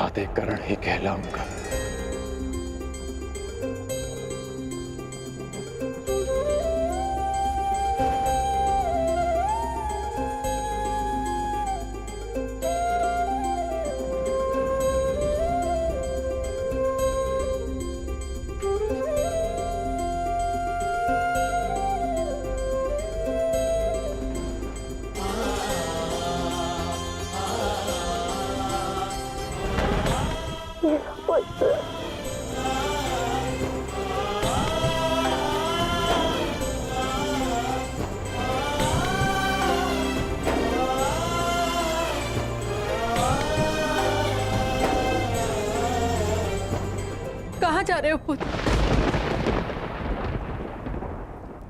प्राधिकरण ही कहलाऊंगा। कहाँ जा रहे हो पुत्र?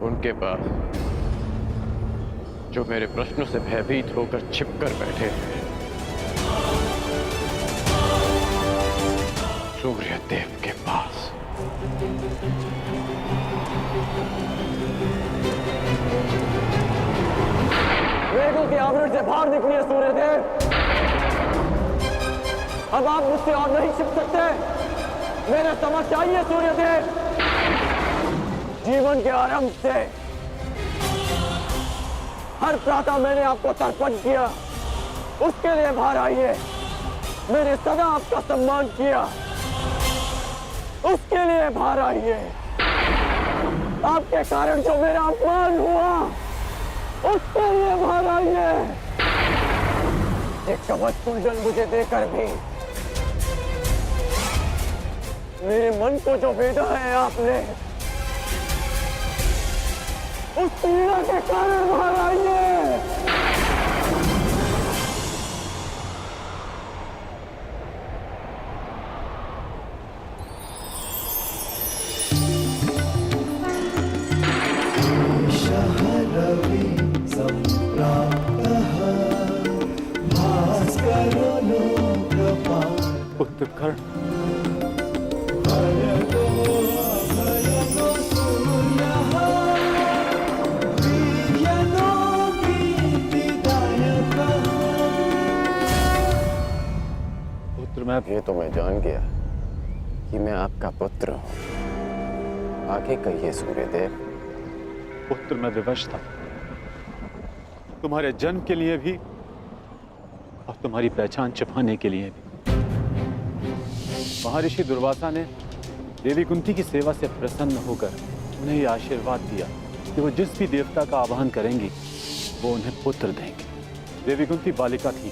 उनके पास जो मेरे प्रश्नों से भयभीत होकर छिपकर बैठे हैं। सूर्यदेव के पास। मेघों के आवरण से बाहर निकलिए सूर्यदेव। अब आप मुझसे और नहीं छिप सकते। मेरे समक्ष आइए सूर्यदेव। जीवन के आरंभ से हर प्रातः मैंने आपको तर्पण किया, उसके लिए बाहर आइए। मैंने सदा आपका सम्मान किया, उसके लिए बाहर आइए। आपके कारण जो मेरा अपमान हुआ, उसके लिए बाहर आइए। एक कवच कुंडल मुझे देकर भी मेरे मन को जो भेदा है आपने, उस पीड़ा के कारण बाहर आइए। शहरवि संप्राप्तः भास्करो लोकपाल। पुत्र कर्ण, ये तो मैं जान गया कि मैं आपका पुत्र हूं। आगे कहिए सूर्यदेव। पुत्र मैं विवश था, तुम्हारे जन्म के लिए भी और तुम्हारी पहचान छिपाने के लिए भी। महर्षि दुर्वासा ने देवी कुंती की सेवा से प्रसन्न होकर उन्हें यह आशीर्वाद दिया कि वो जिस भी देवता का आवाहन करेंगी वो उन्हें पुत्र देंगे। देवी कुंती बालिका थी,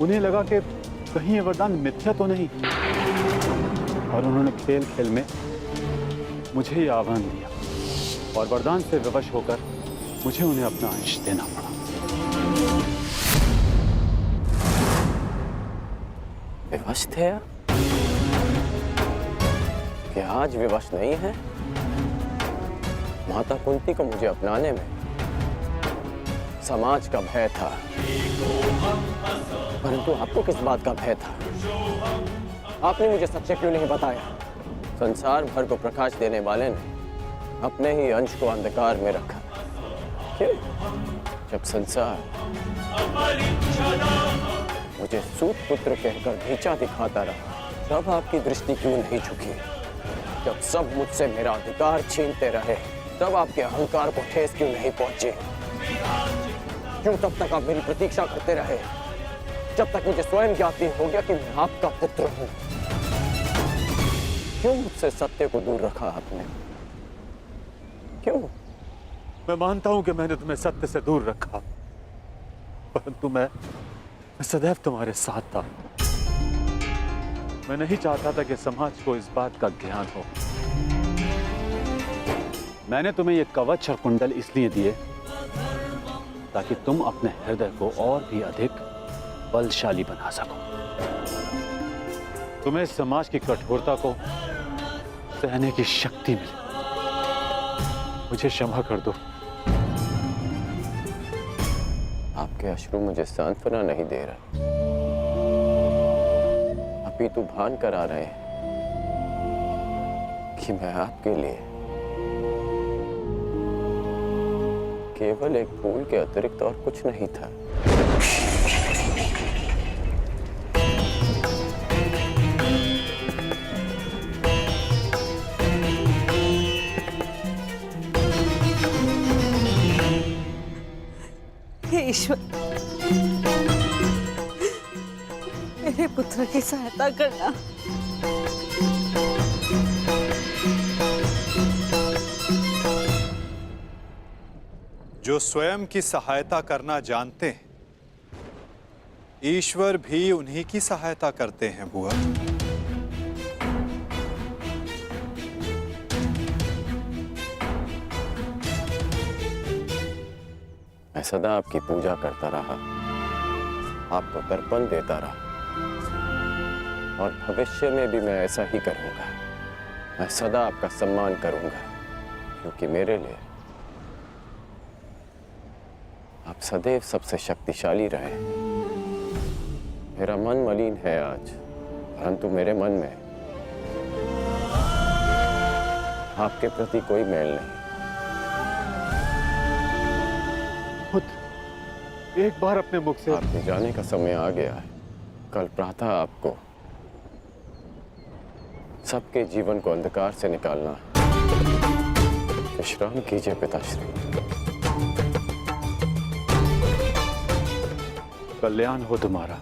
उन्हें लगा कि कहीं ये वरदान मिथ्या तो नहीं, और उन्होंने खेल खेल में मुझे ये आह्वान दिया और वरदान से विवश होकर मुझे उन्हें अपना अंश देना पड़ा। विवश थे आप? क्या आज विवश नहीं है? माता कुंती को मुझे अपनाने में समाज का भय था, परंतु आपको किस बात का भय था? आपने मुझे सत्य क्यों नहीं बताया? संसार भर को प्रकाश देने वाले ने अपने ही अंश को अंधकार में रखा। क्यों? जब संसार मुझे सूत पुत्र कहकर नीचा दिखाता रहा, तब आपकी दृष्टि क्यों नहीं झुकी? जब सब मुझसे मेरा अधिकार छीनते रहे, तब आपके अहंकार को ठेस क्यों नहीं पहुंची? क्यों तब तक आप मेरी प्रतीक्षा करते रहे, जब तक मुझे स्वयं ज्ञात नहीं हो गया कि मैं आपका पुत्र हूं? क्यों मुझसे सत्य को दूर रखा आपने? क्यों? मैं मानता हूं कि मैंने तुम्हें सत्य से दूर रखा, परंतु मैं सदैव तुम्हारे साथ था। मैं नहीं चाहता था कि समाज को इस बात का ज्ञान हो। मैंने तुम्हें ये कवच और कुंडल इसलिए दिए ताकि तुम अपने हृदय को और भी अधिक बलशाली बना सको। तुम्हें समाज की कठोरता को सहने की शक्ति मिले। मुझे क्षमा कर दो। आपके अश्रु मुझे सांत्वना नहीं दे रहे, अपितु भान करा रहे हैं कि मैं आपके लिए केवल एक फूल के अतिरिक्त और कुछ नहीं था। हे ईश्वर, मेरे पुत्र की सहायता करना। जो स्वयं की सहायता करना जानते हैं, ईश्वर भी उन्हीं की सहायता करते हैं बुआ। मैं सदा आपकी पूजा करता रहा, आपको तर्पण देता रहा, और भविष्य में भी मैं ऐसा ही करूंगा। मैं सदा आपका सम्मान करूंगा, क्योंकि मेरे लिए आप सदैव सबसे शक्तिशाली रहे। मेरा मन मलिन है आज, परंतु मेरे मन में आपके प्रति कोई मैल नहीं। एक बार अपने मुख से आपके जाने का समय आ गया है। कल प्रातः आपको सबके जीवन को अंधकार से निकालना है। विश्राम कीजिए पिताश्री। कल्याण हो तुम्हारा।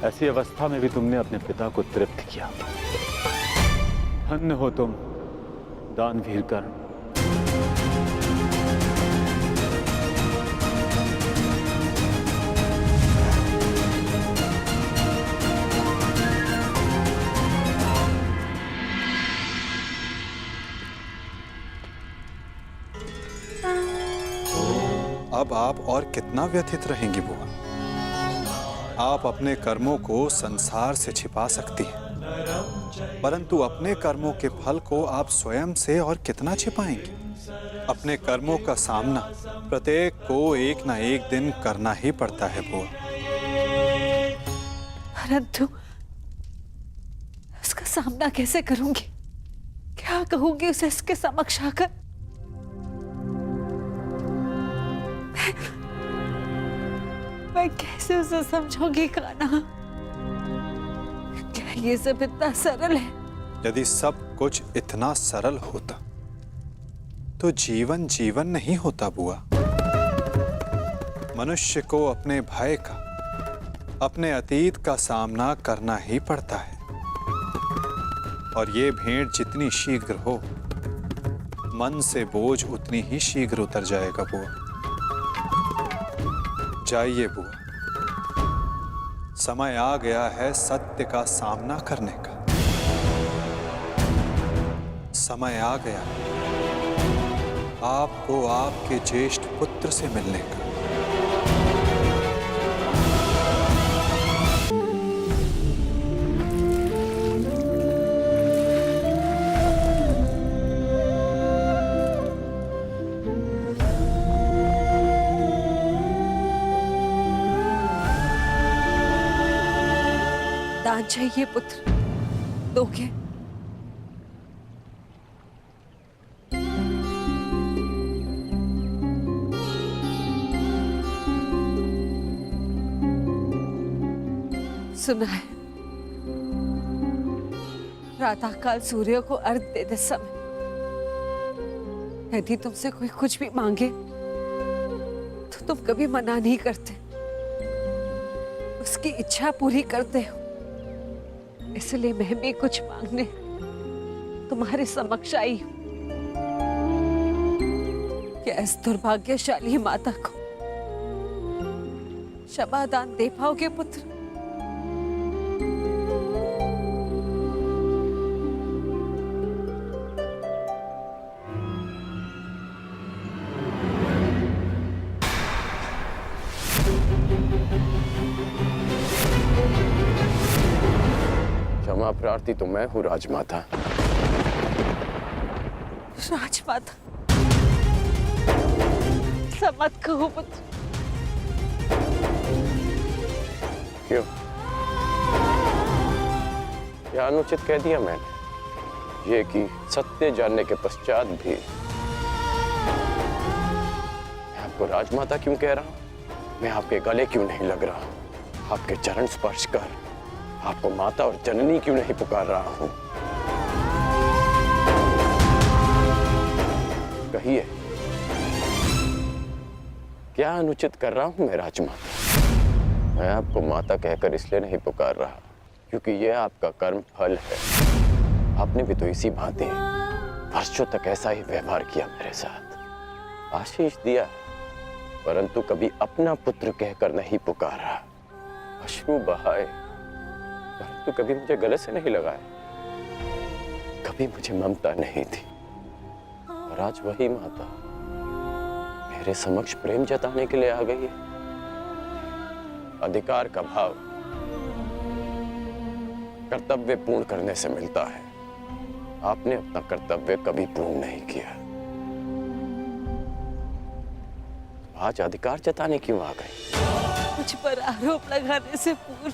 ऐसी अवस्था में भी तुमने अपने पिता को तृप्त किया। धन्य हो तुम दानवीर कर्ण। अब आप और कितना व्यथित रहेंगी बुआ? आप अपने कर्मों को संसार से छिपा सकती हैं, परंतु अपने कर्मों के फल को आप स्वयं से और कितना छिपाएंगी? अपने कर्मों का सामना प्रत्येक को एक ना एक दिन करना ही पड़ता है बुआ। परंतु इसका सामना कैसे करूंगी? क्या कहूंगी उसे इसके समक्ष आकर? मैं कैसे उसे समझाऊंगी कान्हा? क्या ये सब इतना सरल है? यदि सब कुछ इतना सरल होता तो जीवन जीवन नहीं होता बुआ। मनुष्य को अपने भय का, अपने अतीत का सामना करना ही पड़ता है, और ये भेंट जितनी शीघ्र हो, मन से बोझ उतनी ही शीघ्र उतर जाएगा बुआ। जाइए बुआ, समय आ गया है सत्य का सामना करने का। समय आ गया आपको आपके ज्येष्ठ पुत्र से मिलने का। दान चाहिए पुत्र, दोगे? सुना है, प्रातःकाल सूर्य को अर्घ्य देते समय यदि तुमसे कोई कुछ भी मांगे तो तुम कभी मना नहीं करते, उसकी इच्छा पूरी करते हो। इसलिए मैं भी कुछ मांगने तुम्हारे समक्ष आई हूं। क्या इस दुर्भाग्यशाली माता को क्षमा दान दे पाओगे पुत्र? क्षमा प्रार्थी तो मैं हूँ राजमाता। राजमाता, ऐसा मत कहो पुत्र। क्यों? क्या अनुचित कह दिया मैंने? ये कि सत्य जानने के पश्चात भी मैं आपको राजमाता क्यों कह रहा हूं? मैं आपके गले क्यों नहीं लग रहा हूं? आपके चरण स्पर्श कर आपको माता और जननी क्यों नहीं पुकार रहा हूं? कहिए, क्या अनुचित कर रहा हूं मैं राजमाता? मैं आपको माता कहकर इसलिए नहीं पुकार रहा क्योंकि यह आपका कर्म फल है। आपने भी तो इसी भांति वर्षों तक ऐसा ही व्यवहार किया मेरे साथ, आशीष दिया, परंतु कभी अपना पुत्र कहकर नहीं पुकारा। अश्रु बहाए परंतु कभी मुझे गले से नहीं लगाए, कभी मुझे ममता नहीं थी। और आज वही माता मेरे समक्ष प्रेम जताने के लिए आ गई है। अधिकार का भाव कर्तव्य पूर्ण करने से मिलता है। आपने अपना कर्तव्य कभी पूर्ण नहीं किया, आज अधिकार जताने क्यों आ गई? मुझ पर आरोप लगाने से पूर्व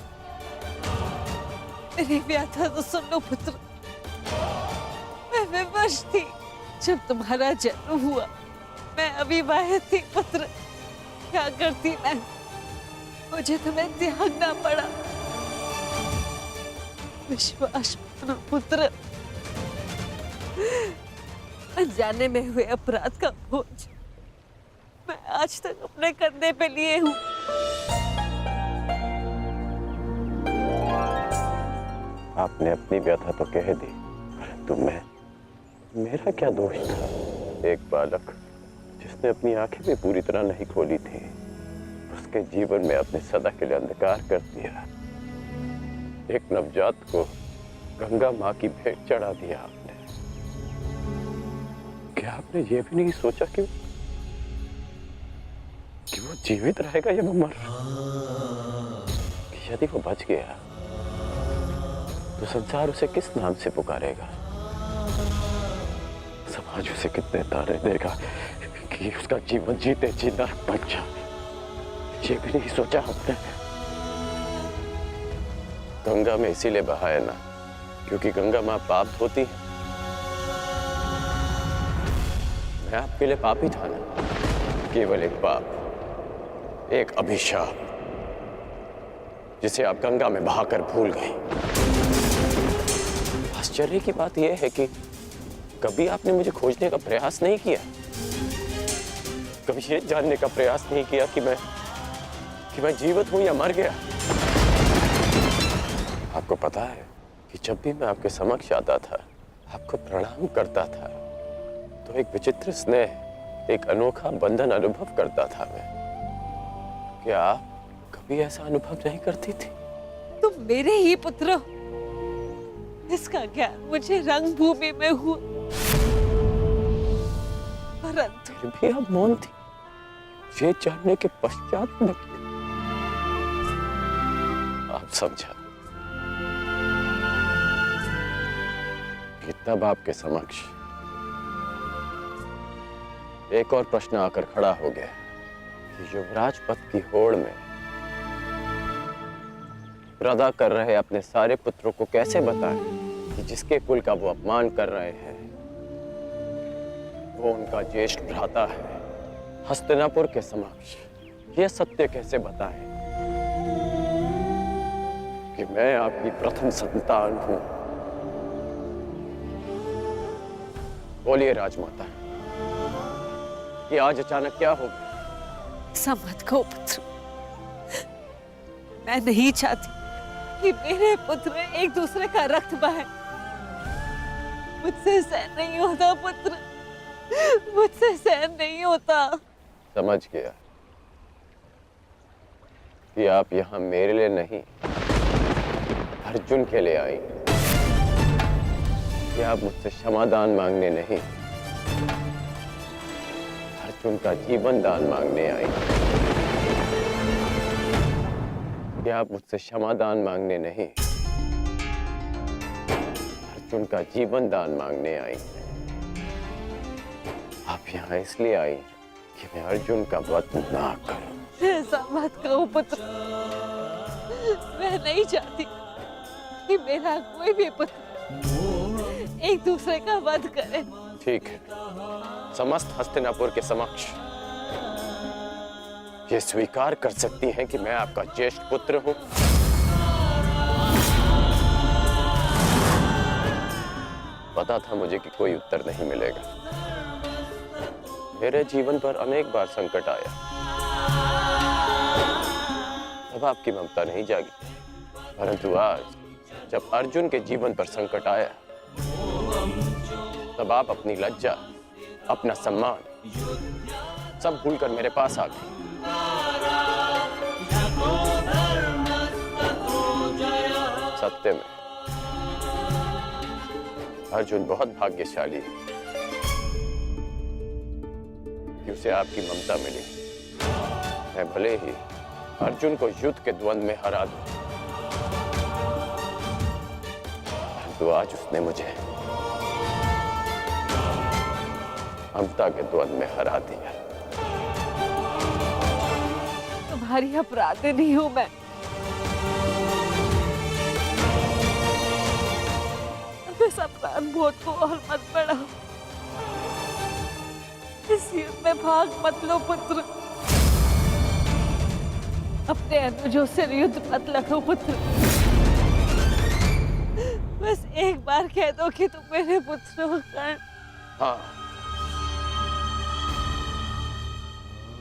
मेरी व्याथा तो सुन लो पुत्र। मैं विवश थी जब तुम्हारा जन्म हुआ। मैं अविवाहित थी पुत्र। क्या करती मैं? मुझे तुम्हें त्यागना पड़ा। विश्वास मानो पुत्र, अनजाने में हुए अपराध का बोझ मैं आज तक अपने कंधे पे लिए हूँ। आपने अपनी व्यथा तो कह दी, परंतु मेरा क्या दोष था? एक बालक जिसने अपनी आंखें भी पूरी तरह नहीं खोली थी, उसके जीवन में आपने सदा के लिए अंधकार कर दिया। एक नवजात को गंगा माँ की भेंट चढ़ा दिया आपने। क्या आपने ये भी नहीं सोचा कि वो जीवित रहेगा या वो मर रहा? कि यदि वो बच गया तो संसार उसे किस नाम से पुकारेगा? समाज उसे कितने ताने देगा कि उसका जीवन जीते जी नरक बन जाए? ये भी नहीं सोचा आपने? गंगा में इसीलिए बहाया ना क्योंकि गंगा मां पाप धोती है। मैं आपके लिए पापी था ना, केवल एक पाप, एक अभिशाप जिसे आप गंगा में बहाकर भूल गई। आश्चर्य की बात यह है कि कभी आपने मुझे खोजने का प्रयास नहीं किया, कभी ये जानने का प्रयास नहीं किया कि मैं जीवित हूं या मर गया। आपको पता है कि जब भी मैं आपके समक्ष आता था, आपको प्रणाम करता था, तो एक विचित्र स्नेह, एक अनोखा बंधन अनुभव करता था मैं। क्या आप कभी ऐसा अनुभव नहीं करती थी? तुम मेरे ही पुत्र हो। इसका ज्ञान मुझे रंगभूमि में हुआ, परंतु फिर भी आप मौन थी। ये जानने के पश्चात में आप समझा कि तब आपके समक्ष एक और प्रश्न आकर खड़ा हो गया कि युवराज पद की होड़ में प्रदा कर रहे अपने सारे पुत्रों को कैसे बताएं कि जिसके कुल का वो अपमान कर रहे हैं वो उनका ज्येष्ठ भ्राता है। हस्तिनापुर के समक्ष ये सत्य कैसे बताएं कि मैं आपकी प्रथम संतान हूं? बोलिए राजमाता, कि आज अचानक क्या हो गया? ऐसा मत कहो पुत्र। मैं नहीं चाहती कि मेरे पुत्र एक दूसरे का रक्त बहाए। मुझसे सहन नहीं होता पुत्र, मुझसे सहन नहीं होता। समझ गया कि आप यहाँ मेरे लिए नहीं, अर्जुन के लिए आई। कि आप मुझसे क्षमादान मांगने नहीं, अर्जुन का जीवन दान मांगने आई। कि आप मुझसे क्षमादान मांगने नहीं, अर्जुन का जीवन दान मांगने आई। आप यहाँ इसलिए आई कि मैं अर्जुन का वध ना करूं। ऐसा मत कहो पुत्र। मैं नहीं चाहती कि मेरा कोई भी पुत्र एक दूसरे का वध करे। ठीक है, समस्त हस्तिनापुर के समक्ष ये स्वीकार कर सकती हैं कि मैं आपका ज्येष्ठ पुत्र हूं। पता था मुझे कि कोई उत्तर नहीं मिलेगा। मेरे जीवन पर अनेक बार संकट आया, तब आपकी ममता नहीं जागी, परंतु आज जब अर्जुन के जीवन पर संकट आया, तब आप अपनी लज्जा, अपना सम्मान सब भूलकर मेरे पास आ गए। सत्य में अर्जुन बहुत भाग्यशाली है कि उसे आपकी ममता मिली। मैं भले ही अर्जुन को युद्ध के द्वंद्व में हरा दूं, परंतु आज उसने मुझे ममता के द्वंद्व में हरा दिया। तुम्हारी अपराधी नहीं हूं मैं। इस अपराध बोध को और मत बढ़ाओ। इस युद्ध में भाग मत लो पुत्र। अपने अनुजों से युद्ध मत लड़ो पुत्र। बस एक बार कह दो कि तुम मेरे पुत्र हो कर्ण। हाँ,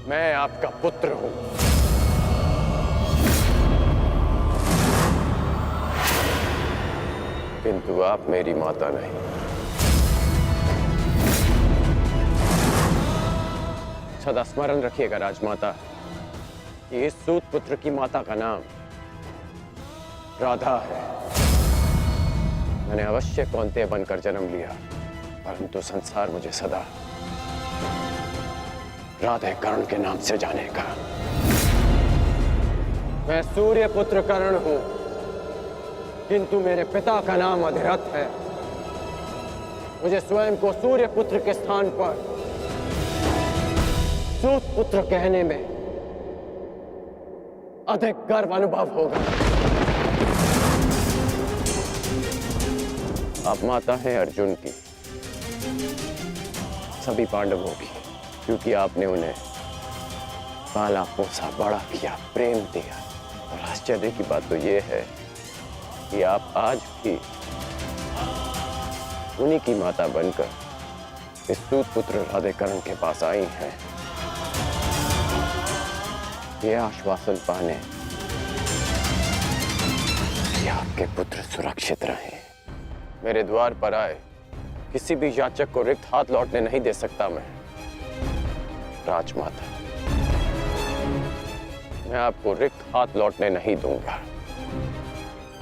मैं आपका पुत्र हूं। किंतु आप मेरी माता नहीं। सदा स्मरण रखिएगा राजमाता कि इस सूत पुत्र की माता का नाम राधा है। मैंने अवश्य कौंतेय बनकर जन्म लिया, परंतु संसार मुझे सदा राधे कर्ण के नाम से जानेगा। मैं सूर्य पुत्र कर्ण हूं, किंतु मेरे पिता का नाम अधिरथ है। मुझे स्वयं को सूर्य पुत्र के स्थान पर सूत पुत्र कहने में अधिक गर्व अनुभव होगा। आप माता हैं अर्जुन की, सभी पांडवों की, क्योंकि आपने उन्हें पाला पोसा बड़ा किया, प्रेम दिया। और आश्चर्य की बात तो यह है कि आप आज भी उन्हीं की माता बनकर इस सूत पुत्र राधे कर्ण के पास आई हैं, ये आश्वासन पाने कि आपके पुत्र सुरक्षित रहें। मेरे द्वार पर आए किसी भी याचक को रिक्त हाथ लौटने नहीं दे सकता मैं। राजमाता, मैं आपको रिक्त हाथ लौटने नहीं दूंगा।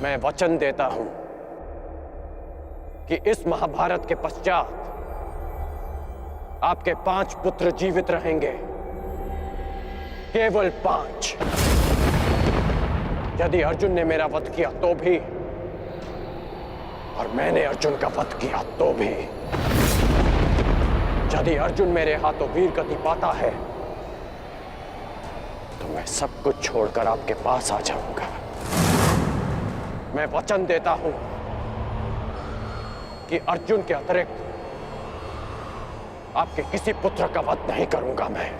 मैं वचन देता हूं कि इस महाभारत के पश्चात आपके 5 पुत्र जीवित रहेंगे, केवल 5। यदि अर्जुन ने मेरा वध किया तो भी, और मैंने अर्जुन का वध किया तो भी। यदि अर्जुन मेरे हाथों वीर गति पाता है तो मैं सब कुछ छोड़कर आपके पास आ जाऊंगा। मैं वचन देता हूं कि अर्जुन के अतिरिक्त आपके किसी पुत्र का वध नहीं करूंगा मैं।